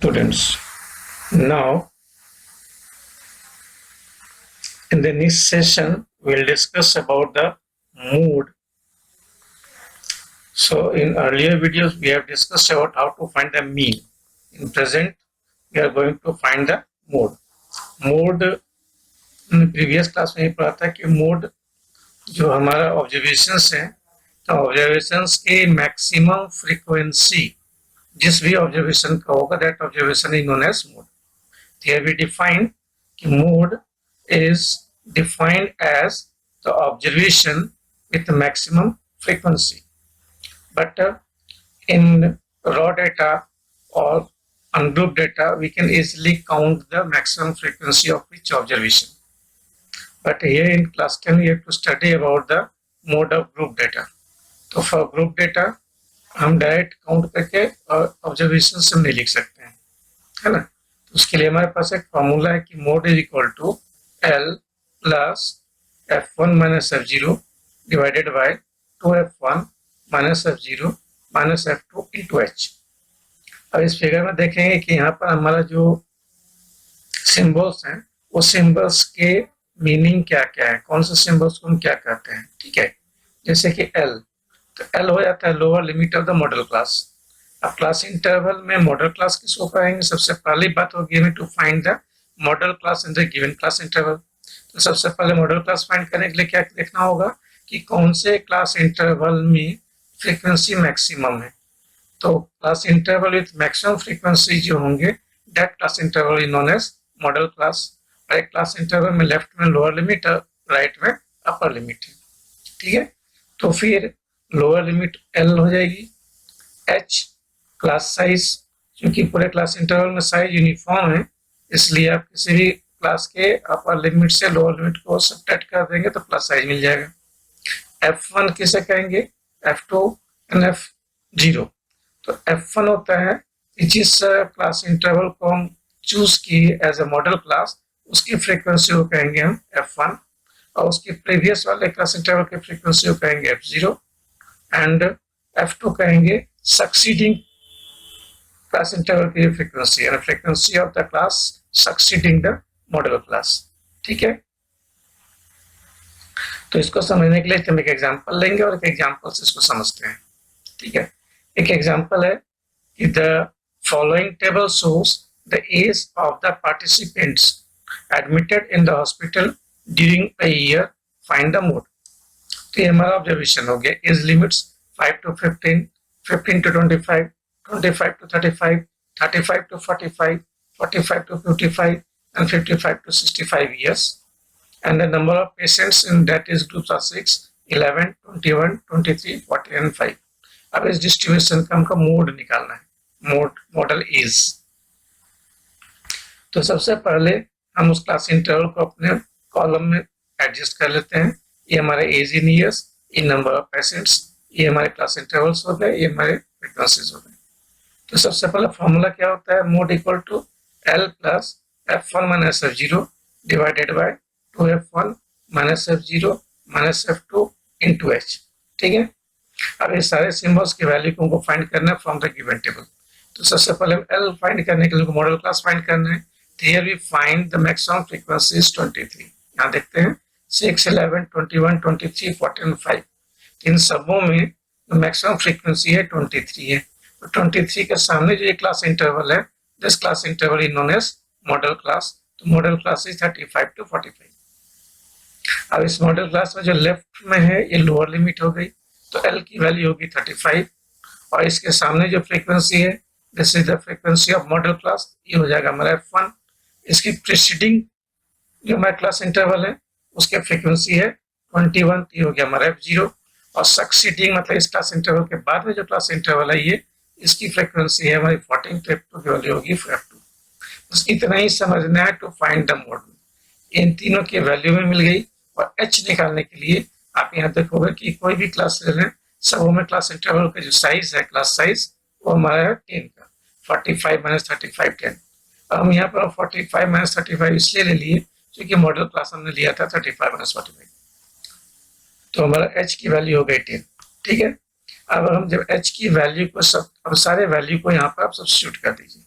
students. Now, in the next session, we'll discuss about the mood. So, in earlier videos, we have discussed about how to find the mean. In present, we are going to find the mode. Mode, previous class में पढ़ा था कि mode जो हमारा observations है, तो observations के maximum frequency जिस भी ऑब्जर्वेशन का होगा, that observation is known as mode. Here we define कि mode is defined as the observation with the maximum frequency. But in raw data or ungrouped data, we can easily count the maximum frequency of each observation. But here in class 10, we have to study about the mode of group data. तो for group data, हम direct count करके observation से नहीं लिख सकते हैं, है ना. तो उसके लिए हमारे पास एक फॉर्मूला है कि mode is equal to L plus F1 minus F0 divided by 2F1 minus F0 minus F2 into H. अब इस फिगर में देखेंगे कि यहाँ पर हमारा जो सिंबल्स हैं वो सिंबल्स के मीनिंग क्या क्या है, कौन से सिंबल्स को हम क्या कहते हैं. ठीक है, जैसे कि L, तो L हो जाता है lower limit of the modal class. अब क्लास इंटरवल में मॉडल क्लास किसको कहेंगे? सबसे पहली बात होगी हमें to find the modal class in the given class interval. तो सबसे पहले मॉडल क्लास फाइंड करने के लिए क्या देखना होगा कि कौन से क्लास इंटरवल में फ्रीक्वेंसी मैक्सिमम है. तो class interval with maximum frequency जो होंगे, that class interval is known as modal class. और एक क्लास इंटरवल में लेफ्ट में लोअर लिमिट, राइट में अपर लिमिट है. ठीक है, तो फिर लोअर लिमिट L हो जाएगी. H क्लास साइज, क्योंकि पूरे क्लास इंटरवल में साइज यूनिफॉर्म है, इसलिए आप किसी भी क्लास के अपर लिमिट से लोअर लिमिट को सब्ट्रैक्ट कर देंगे तो प्लस साइज मिल जाएगा. F1 किसे कहेंगे? F2 and F0. तो F1 होता है कि जिस क्लास इंटरवल को हम चूज किए एज ए मॉडल क्लास, उसकी फ्रीक्वेंसी को कहेंगे हम F1, और उसके प्रीवियस वाले क्लास इंटरवल की फ्रीक्वेंसी को कहेंगे F0, एंड F2 कहेंगे सक्सीडिंग क्लास इंटरवल की फ्रीक्वेंसी, यानी frequency of the class succeeding the modal class. ठीक है, तो इसको समझने के लिए हम एक एग्जांपल लेंगे और एक एग्जांपल से इसको समझते हैं. ठीक है, एक एग्जांपल है कि the following table shows the age of the participants admitted in the hospital during a year, find the mode. तो ये हमारा ऑब्जर्वेशन हो गया. Age limits 5 to 15, 15 to 25, 25 to 35, 35 to 45, 45 to 55, and 55 to 65 years. And the number of patients in that age groups are 6, 11, 21, 23, 40, and 5. अब इस distribution का हमको mode निकालना है, मॉडल एज. तो सबसे पहले हम उस क्लास इंटरवल को अपने कॉलम में एडजस्ट कर लेते हैं. ये हमारे एज इन ईयर्स, ये नंबर ऑफ पेशेंट्स, ये हमारे क्लास इंटरवल्स हो गए, ये हमारे फ्रीक्वेंसीज हो गए. तो सबसे पहले फॉर्मूला क्या होता है? Mode equal to L plus F1 minus F0 divided by 2F1 minus F0 minus F2 into H. ठीक है, अब ये सारे सिंबल्स की वैल्यू को हमको फाइंड करना है फ्रॉम द गिवन टेबल. तो सबसे पहले L फाइंड करने के लिए मॉडल क्लास फाइंड करना है. Here we find the maximum frequency is 23. यहाँ देखते हैं 6, 11, 21, 23, 40 एंड 5. इन सबों में मैक्सिमम फ्रीक्वेंसी है 23 है. तो 23 के सामने जो ये क्लास इंटरवल है, this class interval is known as modal class. तो मॉडल क्लास इज 35 to 45. अब इस मॉडल क्लास में जो लेफ्ट में है ये लोअर लिमिट हो गई, तो L की वैल्यू होगी 35, और इसके सामने जो फ्रीक्वेंसी है, this is the frequency of model class, ये हो जाएगा हमारा F1. इसकी प्रीसीडिंग जो हमारा क्लास इंटरवल है उसके फ्रीक्वेंसी है 21, ये हो गया हमारा F0. और सक्सीडिंग मतलब इस क्लास इंटरवल के बाद में जो क्लास इंटरवल है ये, इसकी फ्रीक्वेंसी है हमारी 14, तो F2 की वैल्यू होगी F2. बस इतना ही समझना है टू फाइंड द मोड. इन तीनों की वैल्यू में मिल गई. और H निकालने के लिए आप यहाँ देखोगे कि कोई भी क्लास ले लें, सबों में क्लास इंटरवल का जो साइज है, क्लास साइज, वो हमारा है 10 का. 45 माइनस 35 10. अब हम यहाँ पर 45 माइनस 35 इसलिए ले लिए क्योंकि मॉडल क्लास हमने लिया था 35 माइनस 45. तो हमारा H की वैल्यू हो गई 10. ठीक है, अब हम जब H की वैल्यू को अब सारे वैल्यू को यहाँ पर आप सब्स्टिट्यूट कर दीजिए.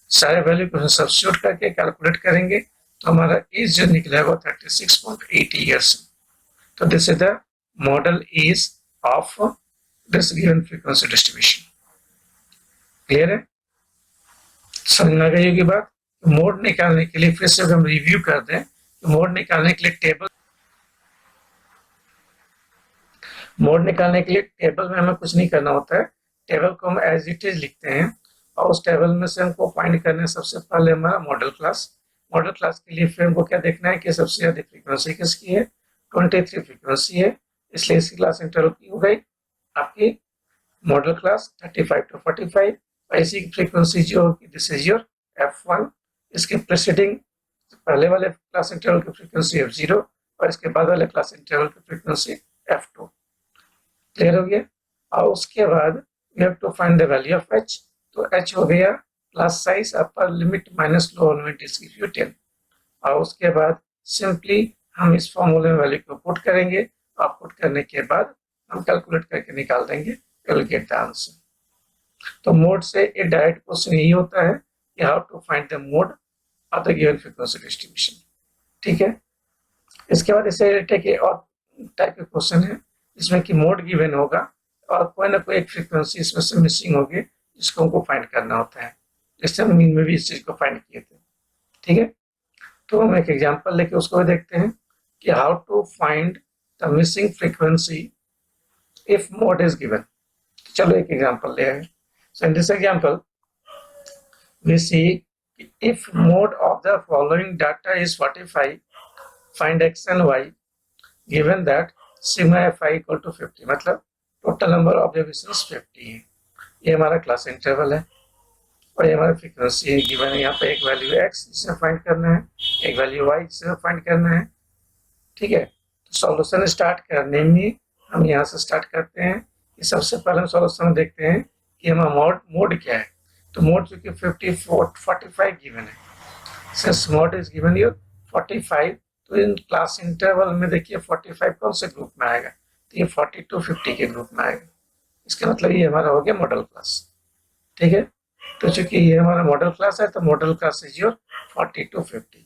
सारे वैल्यू को सब्स्टिट्यूट करके कैलकुलेट करेंगे तो हमारा एज जो निकला वो 36.8 ईयर्स। तो this is the modal age of this given frequency distribution. Clear है? समझ में आ गई होगी बात। मोड निकालने के लिए फिर से हम रिव्यू कर दें, तो मोड निकालने के लिए टेबल में हमें कुछ नहीं करना होता है। टेबल को हम एज इट इज लिखते हैं और उस टेबल में से हमको फाइंड करना है सबसे पहले हमारा मॉडल क्लास। मॉडल क्लास के लिए फिर हमको क्या देखना है कि सबसे ज्यादा फ्रीक्वेंसी किसकी है, 23 फ्रीक्वेंसी है, इसलिए इसकी क्लास इंटरवल की हो गई आपकी मॉडल क्लास 35 to 45। और इसी की फ्रीक्वेंसी जो होगी दिस इज योर f1। इसके प्रेसिडिंग पहले वाले क्लास इंटरवल की फ्रीक्वेंसी f0 और इसके बाद वाले क्लास इंटरवल की फ्रीक्वेंसी f2। क्लियर हो गया? और उसके बाद we have to find the value of h। तो h हो गया class size upper limit minus lower limit is give you 10। और उसके बाद सिंपली हम इस फॉर्मूले में वैल्यू को पुट करेंगे और पुट करने के बाद हम कैलकुलेट करके निकाल देंगे, विल गेट द आंसर। तो मोड से एक डायरेक्ट क्वेश्चन यही होता है कि how to find the mode of the given frequency distribution. ठीक है? इसके बाद इससे रिलेटेड एक और टाइप के क्वेश्चन है जिसमें कि मोड गिवन होगा और कोई ना कोई एक फ्रीक्वेंसी इसमें से मिसिंग होगी जिसको हमको फाइंड करना होता है, जैसे हम मीन में भी इस चीज को फाइंड किए थे। ठीक है? तो हम एक एग्जांपल लेके उसको भी देखते हैं कि how to find the missing frequency if mode is given. चलो एक एग्जांपल ले आए। So in this example, we see if mode of the following data is 45, find x and y given that sigma fi equal to 50। मतलब total number of observations 50 है। ये हमारा class interval है और ये हमारा फ्रीक्वेंसी है गिवन है। यहाँ पे एक वैल्यू x जिसे फाइंड करना है, एक वैल्यू y जिसे फाइंड करना है। ठीक है? तो सॉल्यूशन स्टार्ट करने में हम यहाँ से स्टार्ट करते हैं कि सबसे पहले हम सॉल्यूशन देखते हैं कि हमारा मोड क्या है। तो मोड चूंकि 45 गिवन है, since mode is given your 45, तो इन क्लास इंटरवल में देखिए 45 कौन से ग्रुप में आएगा, तो ये 40 to 50 के ग्रुप में आएगा। इसका मतलब ये हमारा हो गया मॉडल क्लास। ठीक है? तो चूंकि ये हमारा मॉडल क्लास है तो modal class is your 40 to 50।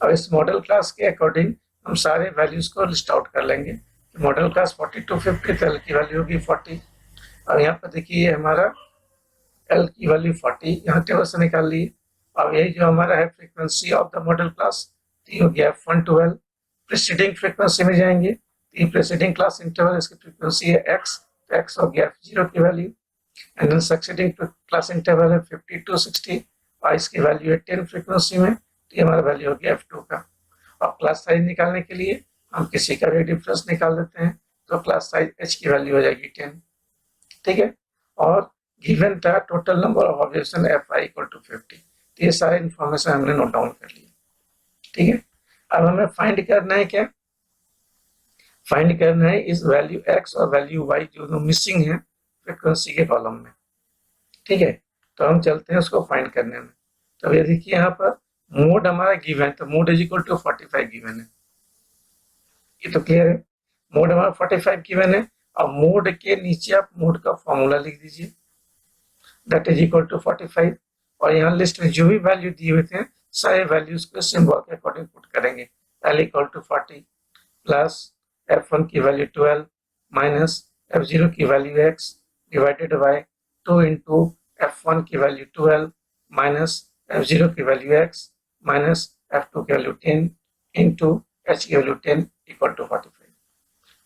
और इस मॉडल क्लास के अकॉर्डिंग हम सारे वैल्यूज को लिस्ट आउट कर लेंगे। मॉडल क्लास 40 to 50 तो एल की वैल्यू होगी 40। और यहाँ पर देखिए हमारा एल की वैल्यू 40 यहाँ टेबल से निकाल ली। अब यही जो हमारा है frequency of the modal class, तो ये हो गया f112। प्रीसीडिंग फ्रीक्वेंसी में जाएंगे तो ये प्रीसीडिंग क्लास इंटरवल इसकी फ्रीक्वेंसी है x, तो x हो गया f0 की value. And then succeeding class interval है 50 to 60 और इसकी वैल्यू है 10 फ्रीक्वेंसी में, तो ये हमारा वैल्यू हो गया f2 का। और क्लास साइज निकालने के लिए हम किसी का भी डिफरेंस निकाल देते हैं, तो क्लास साइज h की वैल्यू हो जाएगी 10। ठीक है? और गिवन था total number of observation fi equal to 50। तो ये सारे इंफॉर्मेशन हमने नोट डाउन कर लिया। ठीक है? अब हमें फाइंड करना है क्या? फाइंड करना है इस वैल्यू x और वैल्यू y जो मिसिंग है फ्रीक्वेंसी के कॉलम में। ठीक है? तो हम चलते हैं उसको फाइंड करने में। तो ये देखिए यहाँ पर मोड हमारा गिवन है, तो mode is equal to 45 given है। ये तो क्लियर है? मोड हमारा 45 गिवन है और मोड के नीचे आप मोड का फॉर्मूला लिख दीजिए, दैट इज इक्वल टू 45। और यहाँ लिस्ट में जो भी वैल्यू दिए हुए थे सारे वैल्यूज को सिंबल के अकॉर्डिंग पुट करेंगे। L equal to 40 plus f1 की वैल्यू 12 माइनस f0 की value x divided by 2 into f1 की वैल्यू 12 माइनस f0 की वैल्यू x माइनस f2 की वैल्यू 10 इंटू h की वैल्यू 10 इक्वल टू 45।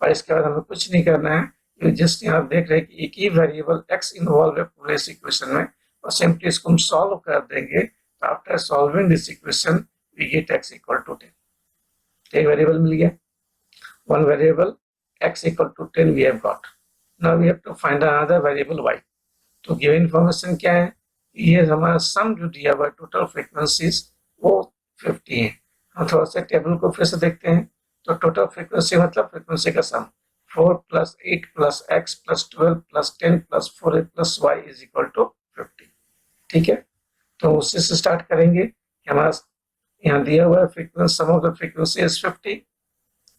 और इसके बाद हमें कुछ नहीं करना है, जस्ट यहाँ देख रहे हैं कि एक ही वेरिएबल x इन्वॉल्व है पूरे इस इक्वेशन में और सिंपली इसको हम सॉल्व कर देंगे। तो after solving this equation we get x equal to 10। एक वेरिएबल मिल गया, one variable x equal to 10 we have got. Now we have to find another variable y। तो गिवन इन्फॉर्मेशन क्या है? ये हमारा सम जो दिया हुआ टोटल फ्रीक्वेंसीज वो 50 है। हम थोड़ा सा टेबल को फिर से देखते हैं। तो टोटल फ्रीक्वेंसी मतलब फ्रीक्वेंसी का sum 4 plus 8 plus x plus 12 plus 10 plus 4 plus y is equal to 50। ठीक है? तो उससे से स्टार्ट करेंगे कि हमारा यहाँ दिया हुआ है frequency, sum of the frequency is 50।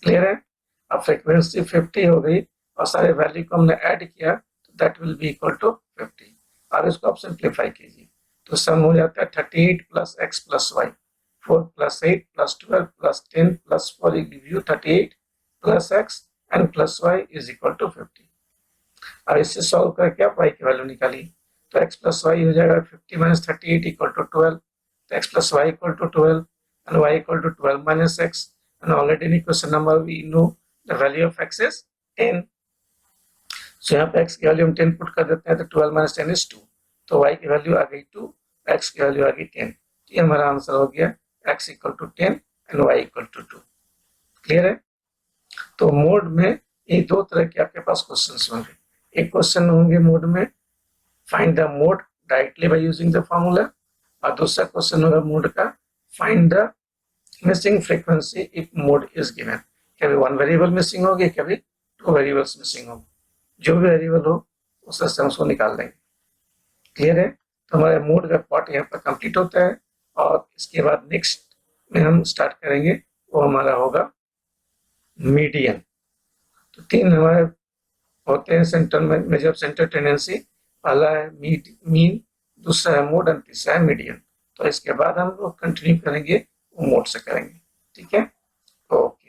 Clear है? अब फ्रीक्वेंसी 50 हो गई और सारे वैल्यू को हमने ऐड किया तो that will be equal to 50। अब इसको आप सिंप्लीफाई कीजिए तो सम हो जाता है 38 plus X plus Y, 4 plus 8 plus 12 plus 10 plus 4 give you 38 plus X and plus Y is equal to 50। अब इससे सॉल्व करके आप वाई की वैल्यू निकालिए, तो एक्स प्लस वाई हो जाएगा 50 माइनस 38 इक्वल टू 12, तो X plus Y equal to 12 and y equal to 12 minus x, and already in question number we know the value of x is 10, so यहाँ पे x की value हम 10 put कर देते हैं, तो 12 minus 10 is 2, तो y की वैल्यू आ गई 2, x की वैल्यू आ गई 10, ये हमारा आंसर हो गया x equal to 10 and y equal to 2। Clear है? तो मोड में ये दो तरह के आपके पास क्वेश्चंस होंगे, एक क्वेश्चन होंगे मोड में find the mode directly by using the formula, और दूसरा क्वेश्चन होगा मोड का find the missing frequency if mode is given. कभी वन वेरिएबल मिसिंग होगी, कभी टू वेरिएबल्स मिसिंग होगी, जो भी वेरिएबल हो उससे हम उसको निकाल देंगे। क्लियर है? तो हमारे मोड का पार्ट यहाँ पर कंप्लीट होता है, और इसके बाद नेक्स्ट में हम स्टार्ट करेंगे, वो हमारा होगा मीडियन। तो तीन हमारे होते हैं सेंटर में मेजर सेंटर टेंडेंसी, पहला है मीन, दूसरा है मोड और तीसरा है मीडियन। तो इसके बाद हम लोग कंटिन्यू करेंगे वो मोड से करेंगे। ठीक है, ओके।